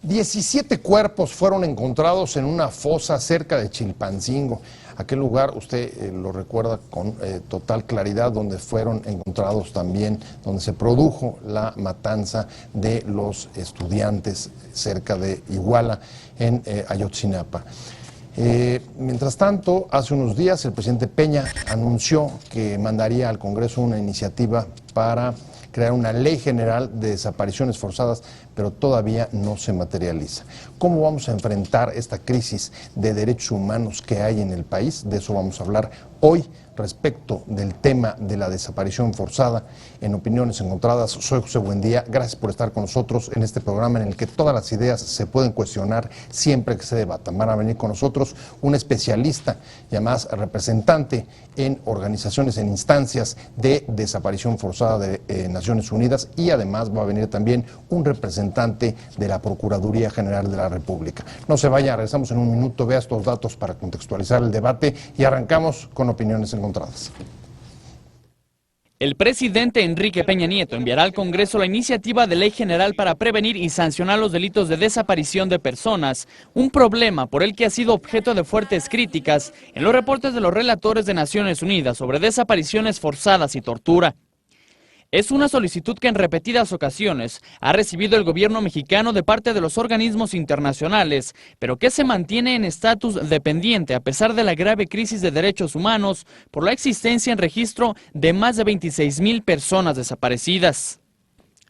17 cuerpos fueron encontrados en una fosa cerca de Chilpancingo. Aquel lugar, usted lo recuerda con total claridad, donde fueron encontrados también, donde se produjo la matanza de los estudiantes cerca de Iguala, en Ayotzinapa. Mientras tanto, hace unos días el presidente Peña anunció que mandaría al Congreso una iniciativa para crear una ley general de desapariciones forzadas, pero todavía no se materializa. ¿Cómo vamos a enfrentar esta crisis de derechos humanos que hay en el país? De eso vamos a hablar hoy respecto del tema de la desaparición forzada. En Opiniones Encontradas, soy José Buendía. Gracias por estar con nosotros en este programa en el que todas las ideas se pueden cuestionar siempre que se debatan. Van a venir con nosotros un especialista y además representante en organizaciones, en instancias de desaparición forzada de Naciones Unidas, y además va a venir también un representante de la Procuraduría General de la República. No se vaya, regresamos en un minuto. Vea estos datos para contextualizar el debate y arrancamos con Opiniones Encontradas. El presidente Enrique Peña Nieto enviará al Congreso la iniciativa de ley general para prevenir y sancionar los delitos de desaparición de personas, un problema por el que ha sido objeto de fuertes críticas en los reportes de los relatores de Naciones Unidas sobre desapariciones forzadas y tortura. Es una solicitud que en repetidas ocasiones ha recibido el gobierno mexicano de parte de los organismos internacionales, pero que se mantiene en estatus dependiente a pesar de la grave crisis de derechos humanos por la existencia en registro de más de 26,000 personas desaparecidas.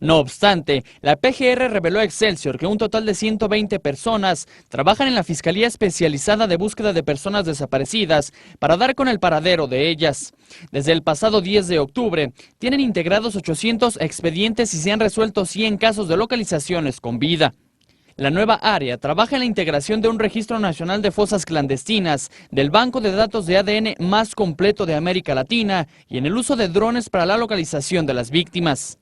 No obstante, la PGR reveló a Excelsior que un total de 120 personas trabajan en la Fiscalía Especializada de Búsqueda de Personas Desaparecidas para dar con el paradero de ellas. Desde el pasado 10 de octubre, tienen integrados 800 expedientes y se han resuelto 100 casos de localizaciones con vida. La nueva área trabaja en la integración de un registro nacional de fosas clandestinas, del banco de datos de ADN más completo de América Latina y en el uso de drones para la localización de las víctimas.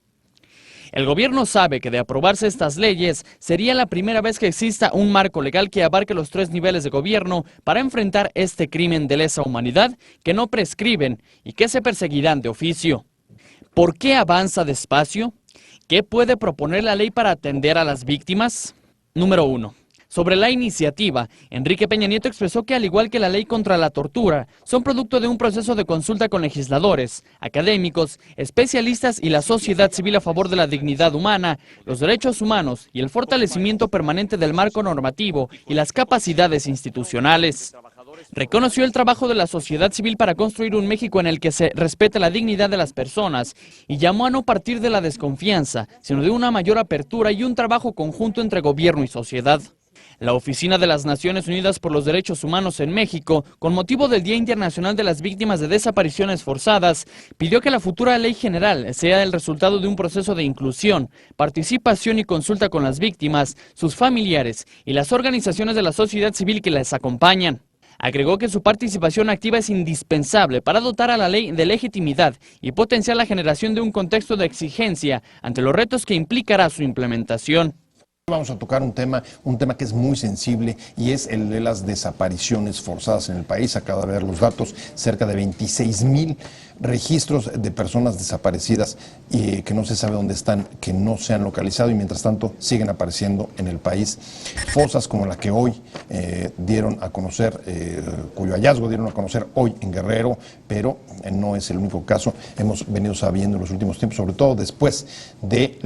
El gobierno sabe que de aprobarse estas leyes, sería la primera vez que exista un marco legal que abarque los 3 niveles de gobierno para enfrentar este crimen de lesa humanidad que no prescriben y que se perseguirán de oficio. ¿Por qué avanza despacio? ¿Qué puede proponer la ley para atender a las víctimas? Número 1. Sobre la iniciativa, Enrique Peña Nieto expresó que al igual que la ley contra la tortura, son producto de un proceso de consulta con legisladores, académicos, especialistas y la sociedad civil a favor de la dignidad humana, los derechos humanos y el fortalecimiento permanente del marco normativo y las capacidades institucionales. Reconoció el trabajo de la sociedad civil para construir un México en el que se respete la dignidad de las personas y llamó a no partir de la desconfianza, sino de una mayor apertura y un trabajo conjunto entre gobierno y sociedad. La Oficina de las Naciones Unidas por los Derechos Humanos en México, con motivo del Día Internacional de las Víctimas de Desapariciones Forzadas, pidió que la futura ley general sea el resultado de un proceso de inclusión, participación y consulta con las víctimas, sus familiares y las organizaciones de la sociedad civil que las acompañan. Agregó que su participación activa es indispensable para dotar a la ley de legitimidad y potenciar la generación de un contexto de exigencia ante los retos que implicará su implementación. Vamos a tocar un tema que es muy sensible, y es el de las desapariciones forzadas en el país. Acabo de ver los datos, cerca de 26,000 registros de personas desaparecidas y que no se sabe dónde están, que no se han localizado, y mientras tanto siguen apareciendo en el país. Fosas como la que hoy dieron a conocer, cuyo hallazgo dieron a conocer hoy en Guerrero, pero no es el único caso. Hemos venido sabiendo en los últimos tiempos, sobre todo después de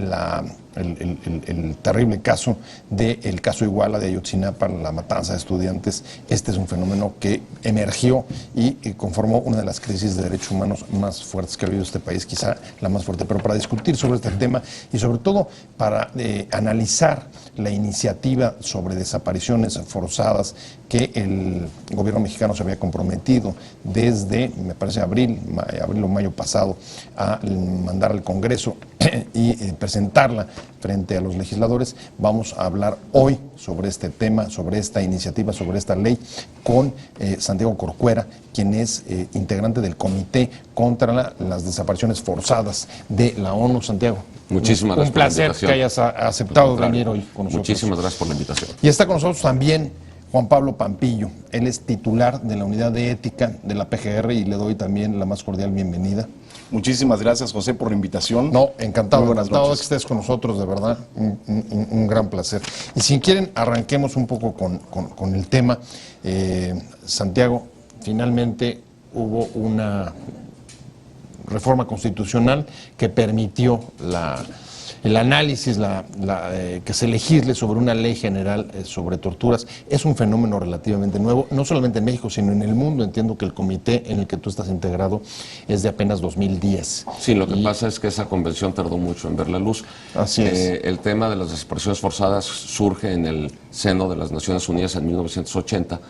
el terrible caso del caso Iguala de Ayotzinapa, la matanza de estudiantes. Este es un fenómeno que emergió y conformó una de las crisis de derechos humanos más fuertes que ha habido este país, quizá la más fuerte. Pero para discutir sobre este tema y sobre todo para analizar la iniciativa sobre desapariciones forzadas que el gobierno mexicano se había comprometido desde, me parece, abril o mayo pasado, a mandar al Congreso y presentarla frente a los legisladores. Vamos a hablar hoy sobre este tema, sobre esta iniciativa, sobre esta ley, con Santiago Corcuera, quien es integrante del Comité contra las Desapariciones Forzadas de la ONU. Santiago, muchísimas gracias. Un placer que hayas aceptado venir hoy con nosotros. Muchísimas gracias por la invitación. Y está con nosotros también Juan Pablo Pampillo. Él es titular de la Unidad de Ética de la PGR y le doy también la más cordial bienvenida. Muchísimas gracias, José, por la invitación. No, encantado, Muy buenas encantado de noches. que estés con nosotros, de verdad, un gran placer. Y si quieren, arranquemos un poco con el tema. Santiago, finalmente hubo una reforma constitucional que permitió el análisis, que se legisle sobre una ley general sobre torturas. Es un fenómeno relativamente nuevo, no solamente en México, sino en el mundo. Entiendo que el comité en el que tú estás integrado es de apenas 2010. Sí, lo que pasa es que esa convención tardó mucho en ver la luz. Así es. El tema de las desapariciones forzadas surge en el seno de las Naciones Unidas en 1980,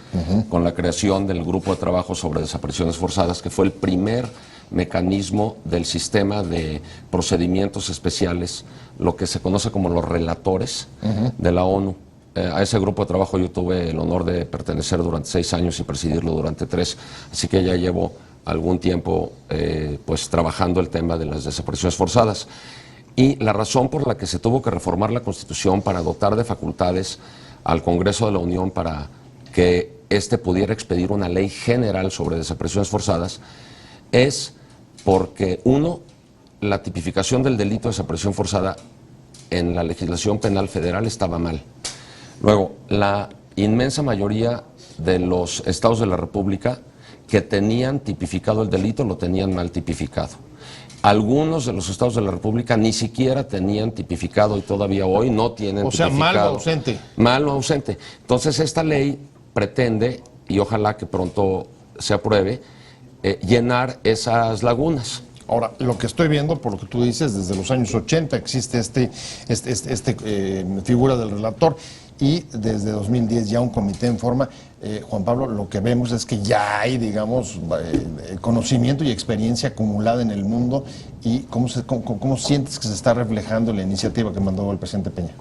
con la creación del Grupo de Trabajo sobre Desapariciones Forzadas, que fue el primer mecanismo del sistema de procedimientos especiales, lo que se conoce como los relatores de la ONU. A ese grupo de trabajo yo tuve el honor de pertenecer durante 6 años y presidirlo durante 3, así que ya llevo algún tiempo pues trabajando el tema de las desapariciones forzadas. Y la razón por la que se tuvo que reformar la Constitución para dotar de facultades al Congreso de la Unión para que éste pudiera expedir una ley general sobre desapariciones forzadas es porque, uno, la tipificación del delito de desaparición forzada en la legislación penal federal estaba mal. Luego, la inmensa mayoría de los estados de la República que tenían tipificado el delito lo tenían mal tipificado. Algunos de los estados de la República ni siquiera tenían tipificado y todavía hoy no tienen tipificado. O sea, mal o ausente. Mal o ausente. Entonces, esta ley pretende, y ojalá que pronto se apruebe, llenar esas lagunas. Ahora, lo que estoy viendo, por lo que tú dices, desde los años 80 existe figura del relator y desde 2010 ya un comité en forma. Juan Pablo, lo que vemos es que ya hay, digamos, conocimiento y experiencia acumulada en el mundo. ¿Y cómo sientes que se está reflejando la iniciativa que mandó el presidente Peña?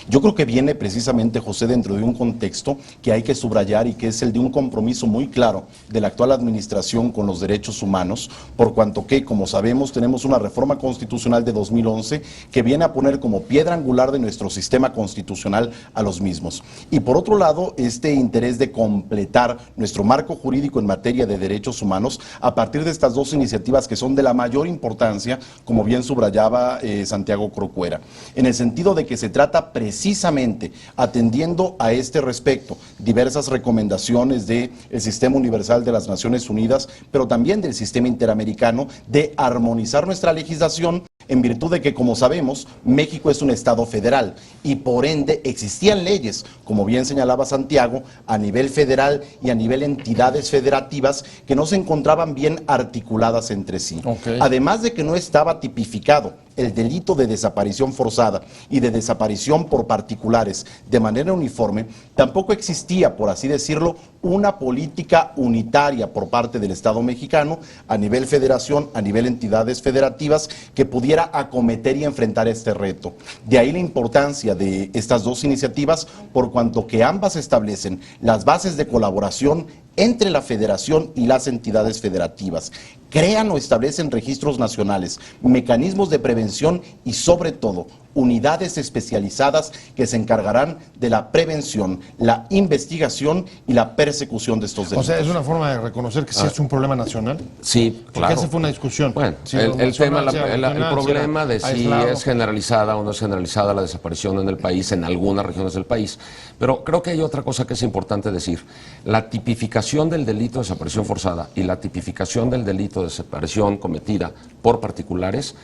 Yo creo que viene precisamente, José, dentro de un contexto que hay que subrayar y que es el de un compromiso muy claro de la actual administración con los derechos humanos, por cuanto que, como sabemos, tenemos una reforma constitucional de 2011 que viene a poner como piedra angular de nuestro sistema constitucional a los mismos. Y por otro lado, este interés de completar nuestro marco jurídico en materia de derechos humanos a partir de estas dos iniciativas que son de la mayor importancia, como bien subrayaba Santiago Corcuera, en el sentido de que se trata precisamente, atendiendo a este respecto, diversas recomendaciones del Sistema Universal de las Naciones Unidas, pero también del sistema interamericano, de armonizar nuestra legislación en virtud de que, como sabemos, México es un Estado federal y por ende existían leyes, como bien señalaba Santiago, a nivel federal y a nivel entidades federativas que no se encontraban bien articuladas entre sí. Okay. Además de que no estaba tipificado el delito de desaparición forzada y de desaparición por particulares de manera uniforme, tampoco existía, por así decirlo, una política unitaria por parte del Estado mexicano a nivel federación, a nivel entidades federativas, que pudiera acometer y enfrentar este reto. De ahí la importancia de estas dos iniciativas, por cuanto que ambas establecen las bases de colaboración entre la federación y las entidades federativas, crean o establecen registros nacionales, mecanismos de prevención y, sobre todo, unidades especializadas que se encargarán de la prevención, la investigación y la persecución de estos delitos. O sea, ¿es una forma de reconocer que sí es un problema nacional? Sí, Porque claro. esa fue una discusión. Bueno, Si el nacional, tema, si era el regional, problema si de era si aislado. es generalizada o no es generalizada la desaparición en el país, en algunas regiones del país. Pero creo que hay otra cosa que es importante decir. La tipificación del delito de desaparición forzada y la tipificación del delito de desaparición cometida por particulares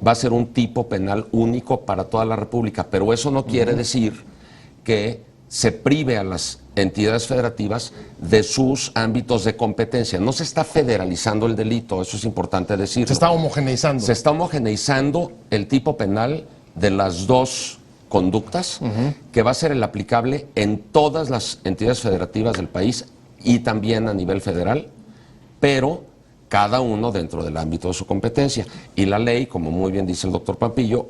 va a ser un tipo penal único para toda la República, pero eso no quiere decir que se prive a las entidades federativas de sus ámbitos de competencia. No se está federalizando el delito, eso es importante decirlo. Se está homogeneizando. Se está homogeneizando el tipo penal de las dos conductas, que va a ser el aplicable en todas las entidades federativas del país y también a nivel federal, pero cada uno dentro del ámbito de su competencia. Y la ley, como muy bien dice el doctor Pampillo,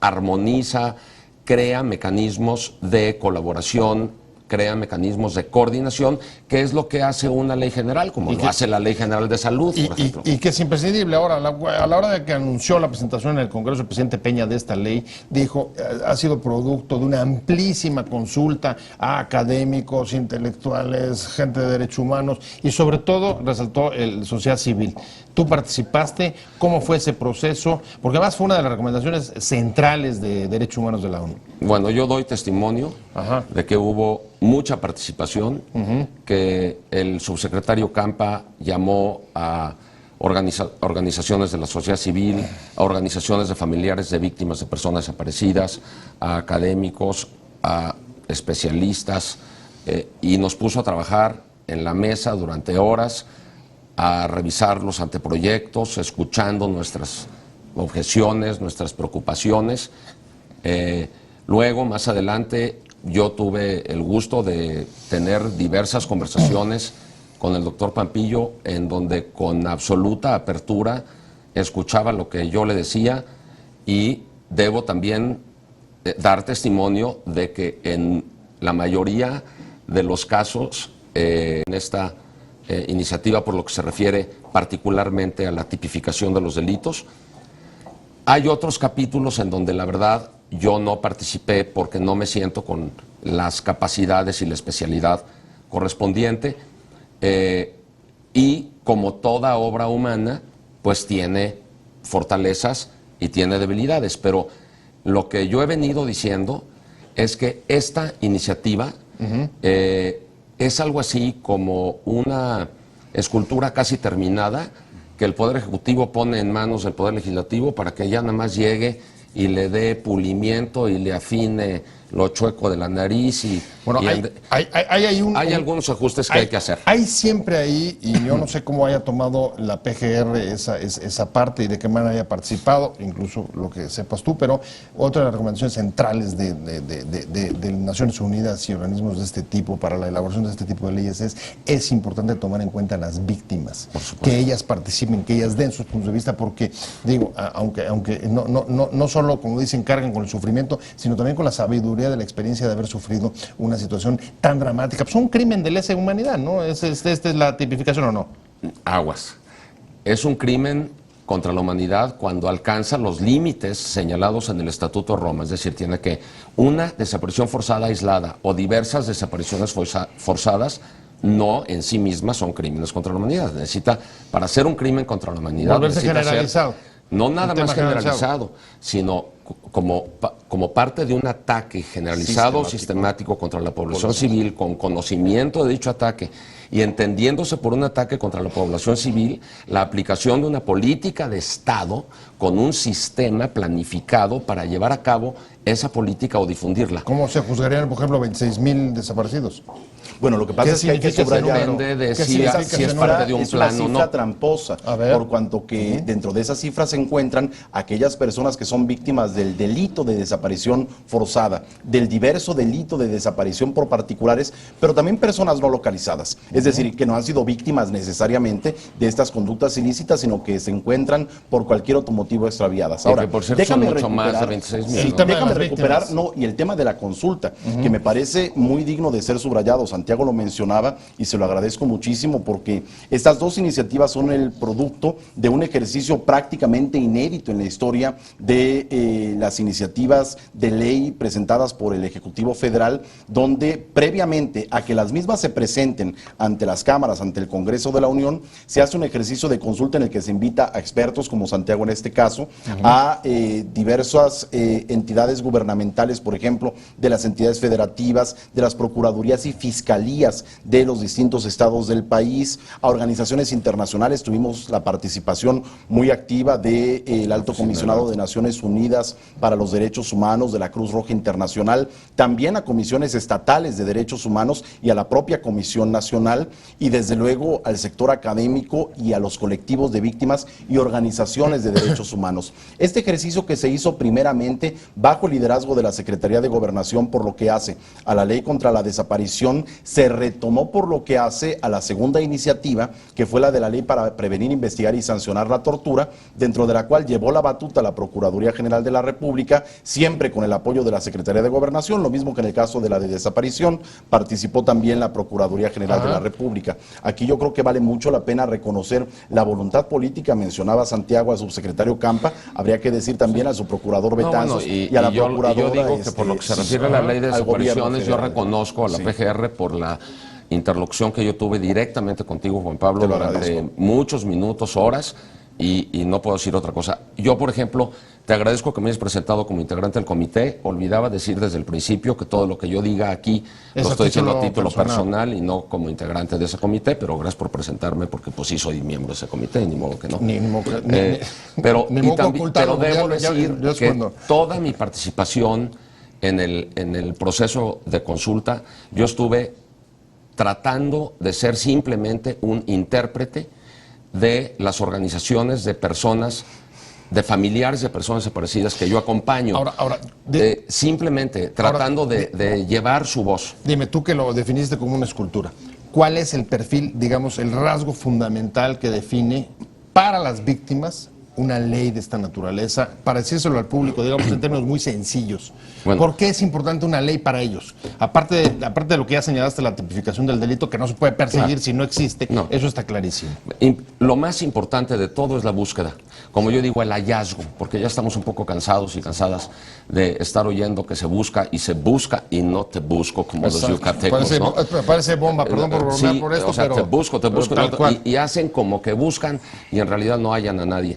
armoniza, crea mecanismos de colaboración crea mecanismos de coordinación, que es lo que hace una ley general, como lo hace la Ley General de Salud, por ejemplo. Y que es imprescindible. Ahora, a la hora de que anunció la presentación en el Congreso el presidente Peña de esta ley, dijo, ha sido producto de una amplísima consulta a académicos, intelectuales, gente de derechos humanos y sobre todo resaltó la sociedad civil. Tú participaste, ¿cómo fue ese proceso? Porque además fue una de las recomendaciones centrales de derechos humanos de la ONU. Bueno, yo doy testimonio de que hubo mucha participación, que el subsecretario Campa llamó a organizaciones de la sociedad civil, a organizaciones de familiares de víctimas de personas desaparecidas, a académicos, a especialistas, y nos puso a trabajar en la mesa durante horas, a revisar los anteproyectos, escuchando nuestras objeciones, nuestras preocupaciones. Luego, más adelante, yo tuve el gusto de tener diversas conversaciones con el doctor Pampillo, en donde con absoluta apertura escuchaba lo que yo le decía, y debo también dar testimonio de que en la mayoría de los casos, en esta iniciativa, por lo que se refiere particularmente a la tipificación de los delitos, hay otros capítulos en donde la verdad yo no participé porque no me siento con las capacidades y la especialidad correspondiente, y como toda obra humana, pues tiene fortalezas y tiene debilidades, pero lo que yo he venido diciendo es que esta iniciativa es algo así como una escultura casi terminada que el Poder Ejecutivo pone en manos del Poder Legislativo para que ya nada más llegue y le dé pulimiento y le afine lo chueco de la nariz. Bueno, hay algunos ajustes que hay que hacer. Hay siempre ahí, y yo no sé cómo haya tomado la PGR esa parte y de qué manera haya participado, incluso lo que sepas tú, pero otra de las recomendaciones centrales de Naciones Unidas y organismos de este tipo para la elaboración de este tipo de leyes es importante tomar en cuenta a las víctimas, que ellas participen, que ellas den sus puntos de vista, porque digo, aunque no solo, como dicen, cargan con el sufrimiento, sino también con la sabiduría de la experiencia de haber sufrido una situación tan dramática. Pues un crimen de lesa humanidad, ¿no? ¿Esta es la tipificación o no? Aguas. Es un crimen contra la humanidad cuando alcanza los límites señalados en el Estatuto de Roma, es decir, tiene que una desaparición forzada aislada o diversas desapariciones forzadas no en sí mismas son crímenes contra la humanidad. Necesita, para hacer un crimen contra la humanidad, volverse generalizado. No nada más generalizado, sino como parte de un ataque generalizado, sistemático contra la población civil, con conocimiento de dicho ataque y entendiéndose por un ataque contra la población civil, la aplicación de una política de Estado con un sistema planificado para llevar a cabo esa política o difundirla. ¿Cómo se juzgarían, por ejemplo, 26,000 desaparecidos? Bueno, lo que pasa es que hay que subrayar si es parte de un plan o no. Es una cifra tramposa, por cuanto que dentro de esas cifras se encuentran aquellas personas que son víctimas del delito de desaparición forzada, del diverso delito de desaparición por particulares, pero también personas no localizadas. Es decir, que no han sido víctimas necesariamente de estas conductas ilícitas, sino que se encuentran por cualquier otro motivo extraviadas. Ahora, que por cierto son mucho más de 26,000. Sí, déjame recuperar, y el tema de la consulta, que me parece muy digno de ser subrayado. Santiago lo mencionaba y se lo agradezco muchísimo porque estas dos iniciativas son el producto de un ejercicio prácticamente inédito en la historia de las iniciativas de ley presentadas por el Ejecutivo Federal, donde previamente a que las mismas se presenten ante las cámaras, ante el Congreso de la Unión, se hace un ejercicio de consulta en el que se invita a expertos, como Santiago en este caso, a diversas entidades gubernamentales, por ejemplo, de las entidades federativas, de las procuradurías y fiscalías de los distintos estados del país, a organizaciones internacionales. Tuvimos la participación muy activa del Alto Comisionado de Naciones Unidas para los Derechos Humanos, de la Cruz Roja Internacional, también a comisiones estatales de derechos humanos y a la propia Comisión Nacional, y desde luego al sector académico y a los colectivos de víctimas y organizaciones de derechos humanos. Este ejercicio que se hizo primeramente bajo el liderazgo de la Secretaría de Gobernación, por lo que hace a la ley contra la desaparición, se retomó por lo que hace a la segunda iniciativa, que fue la de la ley para prevenir, investigar y sancionar la tortura, dentro de la cual llevó la batuta la Procuraduría General de la República, siendo siempre con el apoyo de la Secretaría de Gobernación, lo mismo que en el caso de la de desaparición, participó también la Procuraduría General de la República. Aquí yo creo que vale mucho la pena reconocer la voluntad política. Mencionaba Santiago al subsecretario Campa, habría que decir también a su procurador Betanzos y a la procuradora. Yo digo que por lo que se refiere a la ley de desapariciones, yo reconozco a la PGR por la interlocución que yo tuve directamente contigo, Juan Pablo, durante muchos minutos, horas, y no puedo decir otra cosa. Yo, por ejemplo, te agradezco que me hayas presentado como integrante del comité. Olvidaba decir desde el principio que todo lo que yo diga aquí lo estoy diciendo a título personal y no como integrante de ese comité, pero gracias por presentarme, porque pues sí soy miembro de ese comité, ni modo que no. Pero debo decir que toda mi participación en el proceso de consulta, yo estuve tratando de ser simplemente un intérprete de las organizaciones de personas, de familiares de personas desaparecidas que yo acompaño, simplemente tratando de llevar su voz. Dime, tú que lo definiste como una escultura, ¿cuál es el perfil, digamos, el rasgo fundamental que define para las víctimas una ley de esta naturaleza, para decírselo al público, digamos, en términos muy sencillos? Bueno, ¿por qué es importante una ley para ellos? Aparte de lo que ya señalaste, la tipificación del delito, que no se puede perseguir si no existe, eso está clarísimo. Lo más importante de todo es la búsqueda. Como yo digo, el hallazgo, porque ya estamos un poco cansados y cansadas de estar oyendo que se busca y no te busco, como los yucatecos, ¿no? Parece bomba, perdón por bromear por esto, o sea, pero... te busco, y hacen como que buscan y en realidad no hallan a nadie.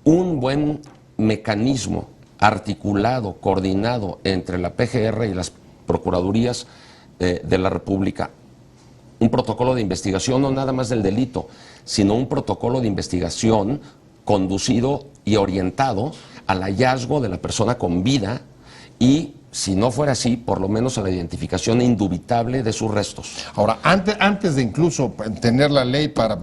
Un buen mecanismo articulado, coordinado entre la PGR y las Procuradurías de la República, un protocolo de investigación no nada más del delito, sino un protocolo de investigación conducido y orientado al hallazgo de la persona con vida y, si no fuera así, por lo menos a la identificación indubitable de sus restos. Ahora, antes de incluso tener la ley para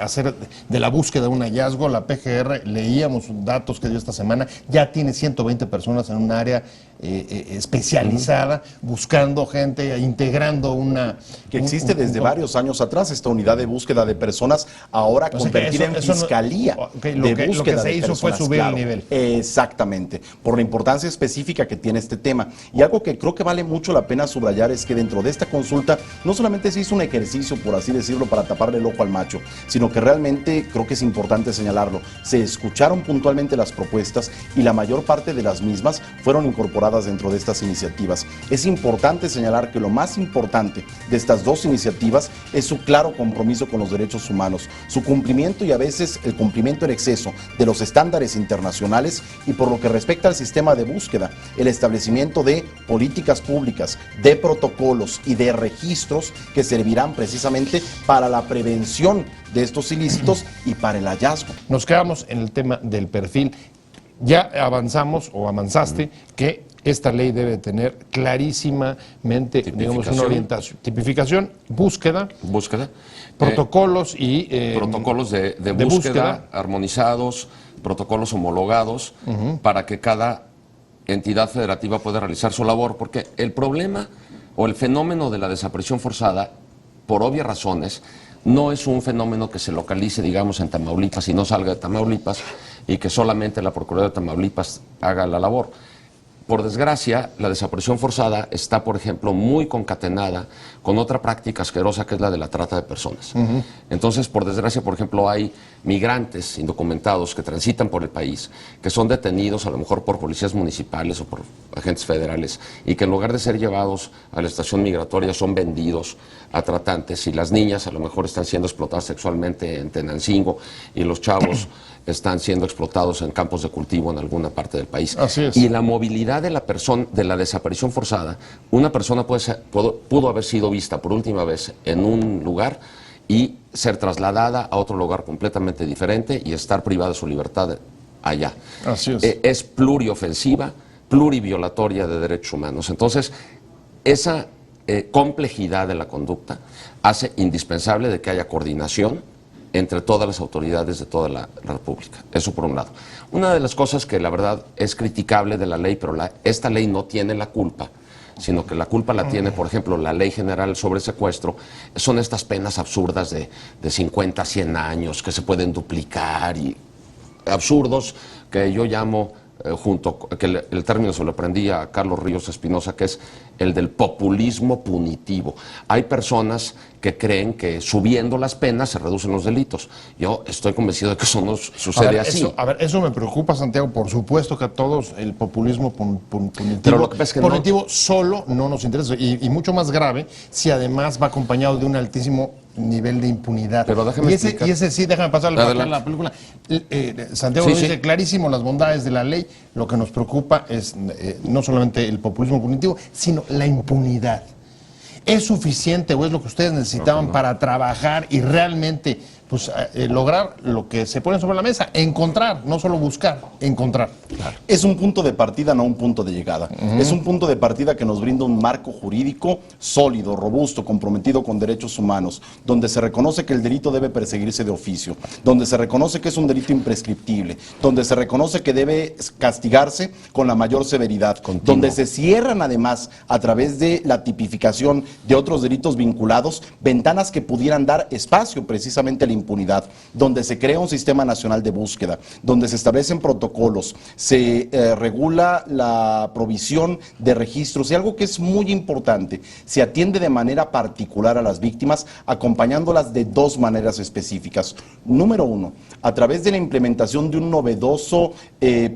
hacer de la búsqueda un hallazgo, la PGR, leíamos datos que dio esta semana, ya tiene 120 personas en un área especializada, buscando gente, integrando una... Que existe desde varios años atrás esta unidad de búsqueda de personas, ahora convertida en fiscalía de búsqueda de personas. Lo que se hizo fue subir el nivel. Exactamente, por la importancia específica que tiene este tema. Y algo que creo que vale mucho la pena subrayar es que dentro de esta consulta no solamente se hizo un ejercicio, por así decirlo, para taparle el ojo al macho, sino que realmente creo que es importante señalarlo. Se escucharon puntualmente las propuestas y la mayor parte de las mismas fueron incorporadas dentro de estas iniciativas. Es importante señalar que lo más importante de estas dos iniciativas es su claro compromiso con los derechos humanos, su cumplimiento y a veces el cumplimiento en exceso de los estándares internacionales, y por lo que respecta al sistema de búsqueda, el establecimiento de políticas públicas, de protocolos y de registros que servirán precisamente para la prevención de estos ilícitos y para el hallazgo. Nos quedamos en el tema del perfil. Ya avanzamos o avanzaste que esta ley debe tener clarísimamente, digamos, una orientación, tipificación, búsqueda, protocolos y... protocolos de búsqueda armonizados, protocolos homologados, para que cada entidad federativa pueda realizar su labor, porque el problema o el fenómeno de la desaparición forzada, por obvias razones, no es un fenómeno que se localice, digamos, en Tamaulipas y no salga de Tamaulipas y que solamente la Procuraduría de Tamaulipas haga la labor. Por desgracia, la desaparición forzada está, por ejemplo, muy concatenada con otra práctica asquerosa que es la de la trata de personas. Entonces, por desgracia, por ejemplo, hay migrantes indocumentados que transitan por el país, que son detenidos a lo mejor por policías municipales o por agentes federales y que en lugar de ser llevados a la estación migratoria son vendidos a tratantes, y las niñas a lo mejor están siendo explotadas sexualmente en Tenancingo y los chavos están siendo explotados en campos de cultivo en alguna parte del país. Así es. Y la movilidad de la persona, de la desaparición forzada, una persona pudo haber sido vista por última vez en un lugar y ser trasladada a otro lugar completamente diferente y estar privada de su libertad allá. Así es. Es pluriofensiva, pluriviolatoria de derechos humanos. Entonces, esa complejidad de la conducta hace indispensable de que haya coordinación entre todas las autoridades de toda la República. Eso por un lado. Una de las cosas que la verdad es criticable de la ley, pero esta ley no tiene la culpa, sino que la culpa la tiene, por ejemplo, la Ley General sobre Secuestro, son estas penas absurdas de 50 a 100 años que se pueden duplicar, y absurdos que yo llamo que el término se lo aprendí a Carlos Ríos Espinosa, que es el del populismo punitivo. Hay personas que creen que subiendo las penas se reducen los delitos. Yo estoy convencido de que eso no sucede así. Eso me preocupa, Santiago. Por supuesto que a todos el populismo punitivo, Pero lo que pasa es que punitivo solo no nos interesa. Y mucho más grave si además va acompañado de un altísimo nivel de impunidad. Pero déjame explicar. Y ese sí, déjame pasarle para la película. Santiago Sí, lo dice sí. clarísimo, las bondades de la ley. Lo que nos preocupa es no solamente el populismo punitivo, sino la impunidad. ¿Es suficiente o es lo que ustedes necesitaban para trabajar y realmente pues, lograr lo que se pone sobre la mesa? Encontrar, no solo buscar, encontrar. Claro. Es un punto de partida, no un punto de llegada. Es un punto de partida que nos brinda un marco jurídico sólido, robusto, comprometido con derechos humanos, donde se reconoce que el delito debe perseguirse de oficio, donde se reconoce que es un delito imprescriptible, donde se reconoce que debe castigarse con la mayor severidad, donde se cierran además a través de la tipificación de otros delitos vinculados, ventanas que pudieran dar espacio precisamente a la impunidad, donde se crea un sistema nacional de búsqueda, donde se establecen protocolos, se regula la provisión de registros y algo que es muy importante, se atiende de manera particular a las víctimas, acompañándolas de dos maneras específicas. Número uno, a través de la implementación de un novedoso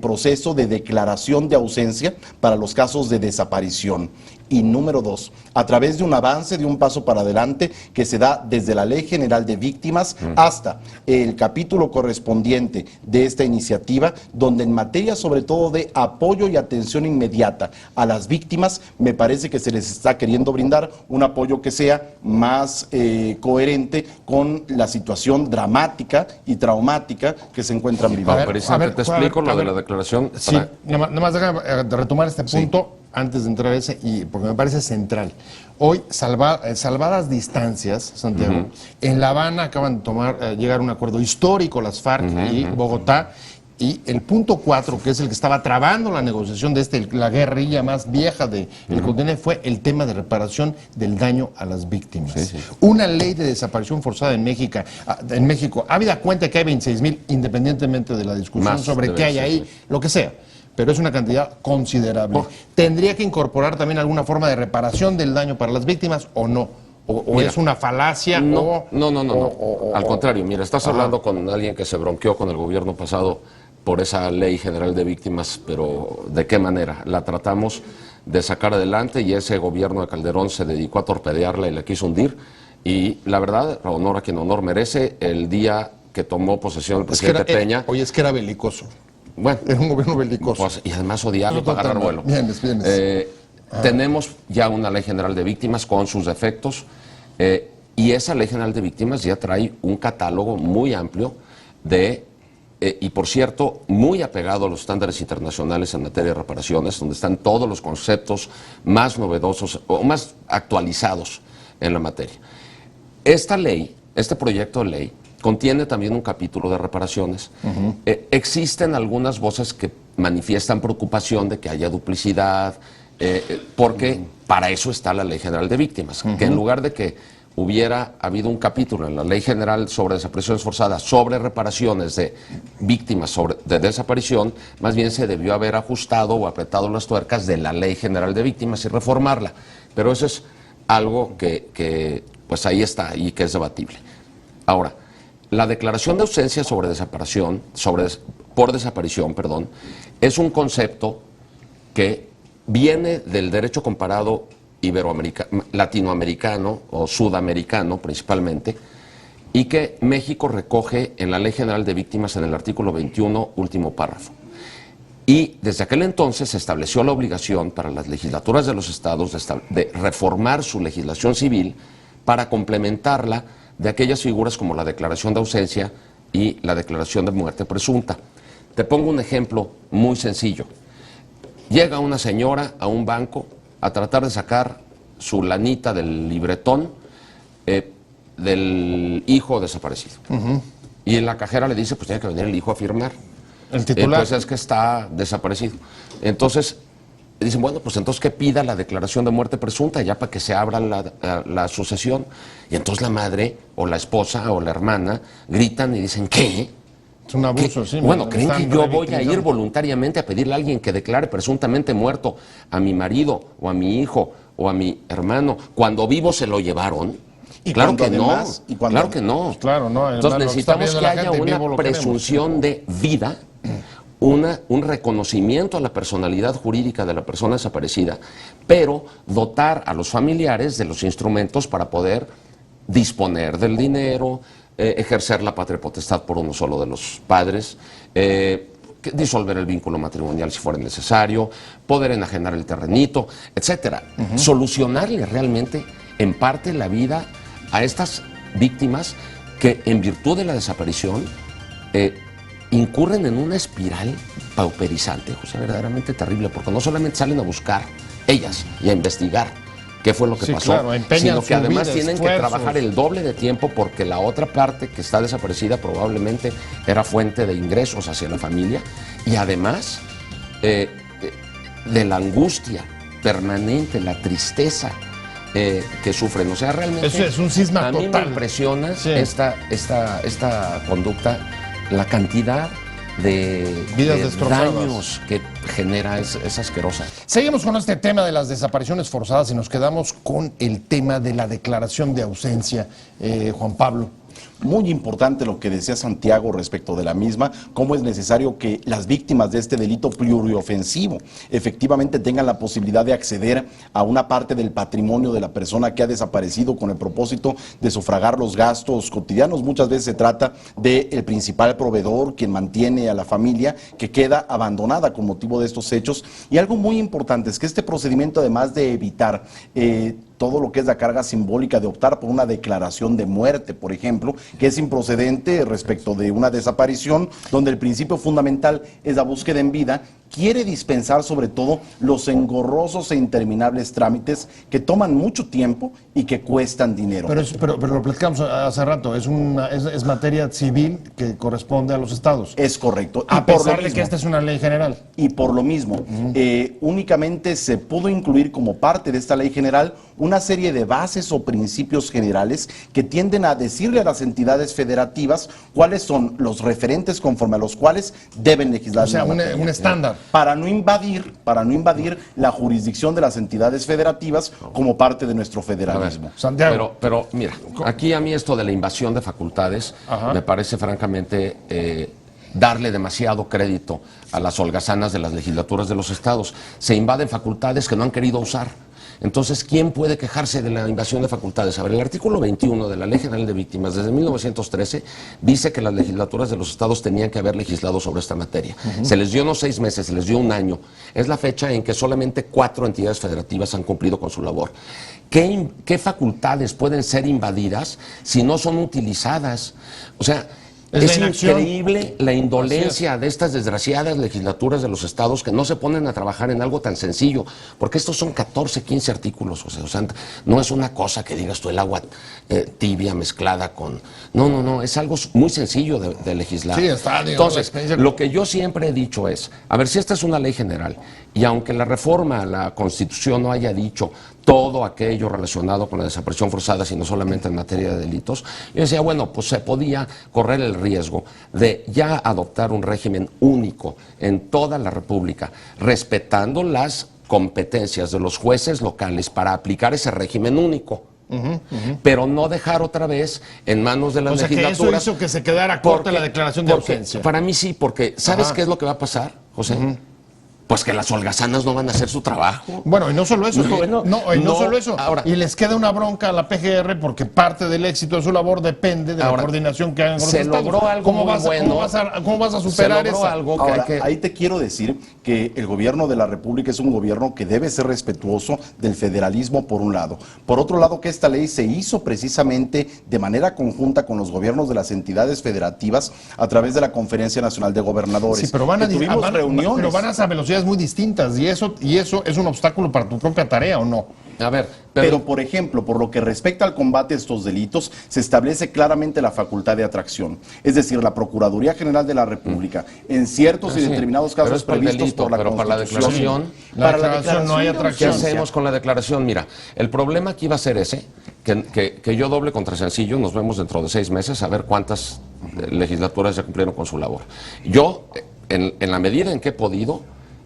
proceso de declaración de ausencia para los casos de desaparición. Y número dos, a través de un avance, de un paso para adelante que se da desde la Ley General de Víctimas hasta el capítulo correspondiente de esta iniciativa, donde en materia sobre todo de apoyo y atención inmediata a las víctimas, me parece que se les está queriendo brindar un apoyo que sea más coherente con la situación dramática y traumática que se encuentran viviendo. Te explico lo de la declaración. Sí, nada más déjame retomar este punto antes de entrar a ese, porque me parece central. Hoy, salvadas distancias, Santiago, en La Habana acaban de llegar a un acuerdo histórico las FARC y Bogotá, y el punto 4, que es el que estaba trabando la negociación de la guerrilla más vieja del continente, fue el tema de reparación del daño a las víctimas. Una ley de desaparición forzada en México, habida cuenta que hay 26,000, independientemente de la discusión sobre qué hay ahí, lo que sea, pero es una cantidad considerable. ¿Tendría que incorporar también alguna forma de reparación del daño para las víctimas o no? ¿O es una falacia? No. Al contrario, mira, estás hablando con alguien que se bronqueó con el gobierno pasado por esa ley general de víctimas, pero ¿de qué manera? La tratamos de sacar adelante y ese gobierno de Calderón se dedicó a torpedearla y la quiso hundir. Y la verdad, honor a quien honor merece, el día que tomó posesión el presidente Peña... Oye, es que era belicoso. Bueno, era un gobierno belicoso. Pues, y además odiaba y para agarrar vuelo. Vienes. Tenemos ya una ley general de víctimas con sus defectos y esa ley general de víctimas ya trae un catálogo muy amplio y por cierto, muy apegado a los estándares internacionales en materia de reparaciones, donde están todos los conceptos más novedosos o más actualizados en la materia. Esta ley, este proyecto de ley, contiene también un capítulo de reparaciones. Existen algunas voces que manifiestan preocupación de que haya duplicidad, porque para eso está la Ley General de Víctimas, que en lugar de que hubiera habido un capítulo en la Ley General sobre desapariciones forzadas, sobre reparaciones de víctimas de desaparición, más bien se debió haber ajustado o apretado las tuercas de la Ley General de Víctimas y reformarla. Pero eso es algo que pues ahí está y que es debatible. Ahora, la declaración de ausencia por desaparición, es un concepto que viene del derecho comparado latinoamericano o sudamericano principalmente, y que México recoge en la Ley General de Víctimas en el artículo 21, último párrafo. Y desde aquel entonces se estableció la obligación para las legislaturas de los estados de reformar su legislación civil para complementarla de aquellas figuras como la declaración de ausencia y la declaración de muerte presunta. Te pongo un ejemplo muy sencillo. Llega una señora a un banco a tratar de sacar su lanita del libretón del hijo desaparecido. Y en la cajera le dice, pues tiene que venir el hijo a firmar. El titular. Pues es que está desaparecido. Entonces, dicen, bueno, pues entonces que pida la declaración de muerte presunta ya para que se abra la sucesión. Y entonces la madre o la esposa o la hermana gritan y dicen, ¿qué? Es un abuso, sí. Bueno, ¿creen que están yo voy a ir revictimizando. voluntariamente a pedirle a alguien que declare presuntamente muerto a mi marido o a mi hijo o a mi hermano cuando vivo se lo llevaron? Y Claro cuando que además- no, y cuando- claro que no. Claro, no, Entonces lo que está necesitamos pidiendo que la haya gente, una vivo lo queremos. presunción de vida, un reconocimiento a la personalidad jurídica de la persona desaparecida, pero dotar a los familiares de los instrumentos para poder disponer del dinero, ejercer la patria potestad por uno solo de los padres, disolver el vínculo matrimonial si fuera necesario, poder enajenar el terrenito, etcétera. Solucionarle realmente en parte la vida a estas víctimas que en virtud de la desaparición incurren en una espiral pauperizante, o sea, verdaderamente terrible, porque no solamente salen a buscar ellas y a investigar qué fue lo que Sí, pasó, claro, empeñan sino su que además vida, tienen que esfuerzos. trabajar el doble de tiempo porque la otra parte que está desaparecida probablemente era fuente de ingresos hacia la familia y además de la angustia permanente, la tristeza que sufren. O sea, realmente Eso es un cisma a mí total. me impresiona Sí. esta conducta, la cantidad de Vidas destrozadas. daños que genera, es asquerosa. Seguimos con este tema de las desapariciones forzadas y nos quedamos con el tema de la declaración de ausencia, Juan Pablo. Muy importante lo que decía Santiago respecto de la misma, cómo es necesario que las víctimas de este delito pluriofensivo efectivamente tengan la posibilidad de acceder a una parte del patrimonio de la persona que ha desaparecido con el propósito de sufragar los gastos cotidianos. Muchas veces se trata del principal proveedor, quien mantiene a la familia, que queda abandonada con motivo de estos hechos. Y algo muy importante es que este procedimiento, además de evitar todo lo que es la carga simbólica de optar por una declaración de muerte, por ejemplo, que es improcedente respecto de una desaparición, donde el principio fundamental es la búsqueda en vida, quiere dispensar sobre todo los engorrosos e interminables trámites que toman mucho tiempo y que cuestan dinero. Pero lo platicamos hace rato, es materia civil que corresponde a los estados. Es correcto. A por lo pesar de mismo- que esta es una ley general. Y por lo mismo, únicamente se pudo incluir como parte de esta ley general una serie de bases o principios generales que tienden a decirle a las entidades federativas cuáles son los referentes conforme a los cuales deben legislar. O sea, en la un materia. estándar. Para no invadir la jurisdicción de las entidades federativas como parte de nuestro federalismo. Santiago. Pero mira, aquí a mí esto de la invasión de facultades me parece francamente darle demasiado crédito a las holgazanas de las legislaturas de los estados. Se invaden facultades que no han querido usar. Entonces, ¿quién puede quejarse de la invasión de facultades? A ver, el artículo 21 de la Ley General de Víctimas, desde 1913, dice que las legislaturas de los estados tenían que haber legislado sobre esta materia. Se les dio no 6 meses, se les dio 1 año. Es la fecha en que solamente 4 entidades federativas han cumplido con su labor. ¿Qué facultades pueden ser invadidas si no son utilizadas? O sea, Es es la inacción. increíble la indolencia de estas desgraciadas legislaturas de los estados que no se ponen a trabajar en algo tan sencillo, porque estos son 14, 15 artículos, o sea, no es una cosa que digas tú el agua tibia mezclada con... No, es algo muy sencillo de legislar. Sí, está, digo, la Entonces, experiencia- lo que yo siempre he dicho es, a ver, si esta es una ley general, y aunque la reforma a la Constitución no haya dicho todo aquello relacionado con la desaparición forzada, sino solamente en materia de delitos, yo decía, bueno, pues se podía correr el riesgo de ya adoptar un régimen único en toda la República, respetando las competencias de los jueces locales para aplicar ese régimen único. Pero no dejar otra vez en manos de las O sea, que legislaturas. eso hizo que se quedara corta la declaración de ausencia. Para mí sí, porque ¿sabes Ajá. qué es lo que va a pasar, José? Pues que las holgazanas no van a hacer su trabajo. Bueno, y no solo eso, No, solo eso. ahora- y les queda una bronca a la PGR porque parte del éxito de su labor depende de la Ahora, coordinación que hagan con los se estados. logró algo ¿Cómo muy vas, bueno. ¿Cómo vas a superar Se logró esa? algo que Ahora, hay que... ahí te quiero decir que el gobierno de la República es un gobierno que debe ser respetuoso del federalismo por un lado. Por otro lado, que esta ley se hizo precisamente de manera conjunta con los gobiernos de las entidades federativas a través de la Conferencia Nacional de Gobernadores. Sí, pero van a, Que tuvimos reuniones. pero van a velocidades muy distintas y eso es un obstáculo para tu propia tarea, ¿o no? A ver, Pero, por ejemplo, por lo que respecta al combate a estos delitos, se establece claramente la facultad de atracción. Es decir, la Procuraduría General de la República, en ciertos y sí, determinados pero casos es por el previstos delito, por la pero para la Constitución. declaración- La declaración no hay de atracción. ¿qué ausencia. hacemos con la declaración? Mira, el problema aquí va a ser ese, que yo doble contra sencillo, nos vemos dentro de 6 meses a ver cuántas legislaturas ya cumplieron con su labor. Yo, en la medida en que he podido,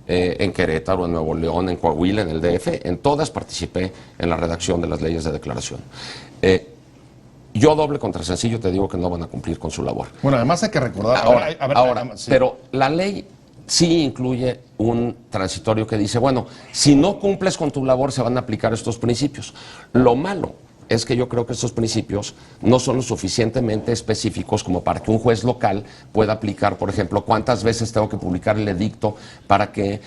en Querétaro, en Nuevo León, en Coahuila, en el DF, en todas participé en la redacción de las leyes de declaración. Yo doble contra sencillo te digo que no van a cumplir con su labor. Bueno, además hay que recordar... Ahora, sí. pero la ley sí incluye un transitorio que dice, bueno, si no cumples con tu labor se van a aplicar estos principios. Lo malo es que yo creo que estos principios no son lo suficientemente específicos como para que un juez local pueda aplicar, por ejemplo, cuántas veces tengo que publicar el edicto para que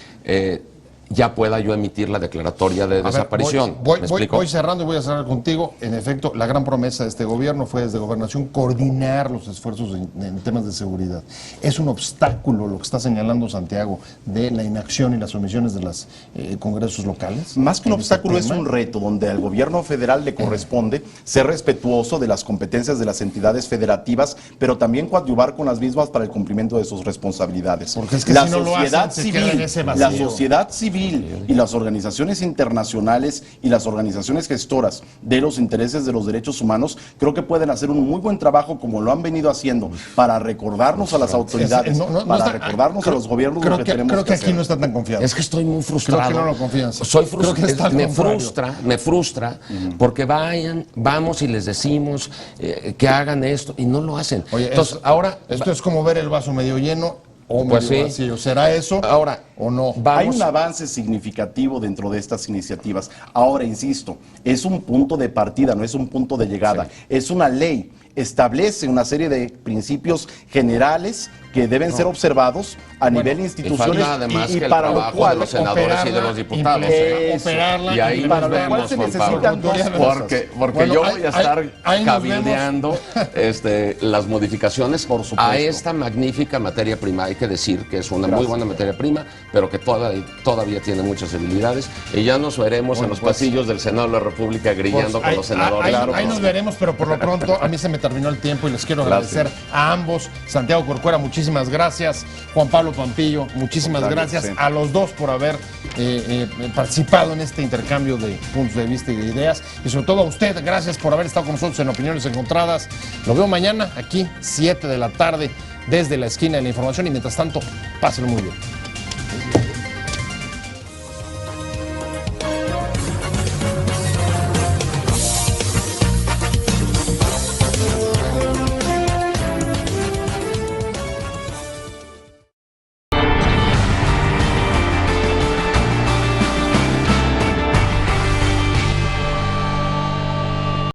ya pueda yo emitir la declaratoria de desaparición. Voy cerrando y voy a cerrar contigo. En efecto, la gran promesa de este gobierno fue desde Gobernación coordinar los esfuerzos en temas de seguridad. Es un obstáculo lo que está señalando Santiago de la inacción y las omisiones de los congresos locales. Más que un obstáculo es un reto donde al gobierno federal le corresponde ser respetuoso de las competencias de las entidades federativas, pero también coadyuvar con las mismas para el cumplimiento de sus responsabilidades. Porque es que la si no lo sociedad hacen, se queda en ese vacío. la sociedad civil y las organizaciones internacionales y las organizaciones gestoras de los intereses de los derechos humanos creo que pueden hacer un muy buen trabajo como lo han venido haciendo para recordarnos a las autoridades, recordarnos a los gobiernos lo que tenemos creo que hacer. aquí no está tan confiado. Es que estoy muy frustrado. Creo que no lo confían. Soy Creo que está al me contrario. frustra porque vamos y les decimos que hagan esto y no lo hacen. Oye, entonces ahora esto es como ver el vaso medio lleno o pues medio sí. vacío. ¿Será eso ahora o no? Hay un avance significativo dentro de estas iniciativas. Ahora, insisto, es un punto de partida, no es un punto de llegada. Sí. Es una ley, establece una serie de principios generales que deben ser observados a nivel institucional y para lo cual de los senadores y de los diputados. Operarla, y ahí nos vemos, Juan Pablo, porque bueno, yo voy a estar cabildeando las modificaciones a esta magnífica materia prima. Hay que decir que es una muy buena materia prima, pero que todavía tiene muchas debilidades. Y ya nos veremos en los pasillos del Senado de la República grillando con los senadores. Ahí nos veremos, pero por lo pronto a mí se me terminó el tiempo y les quiero agradecer a ambos. Santiago Corcuera, muchísimas gracias. Juan Pablo Pampillo, muchísimas gracias a los dos por haber participado en este intercambio de puntos de vista y de ideas. Y sobre todo a usted, gracias por haber estado con nosotros en Opiniones Encontradas. Lo veo mañana aquí, 7 de la tarde, desde la esquina de la información. Y mientras tanto, pásenlo muy bien.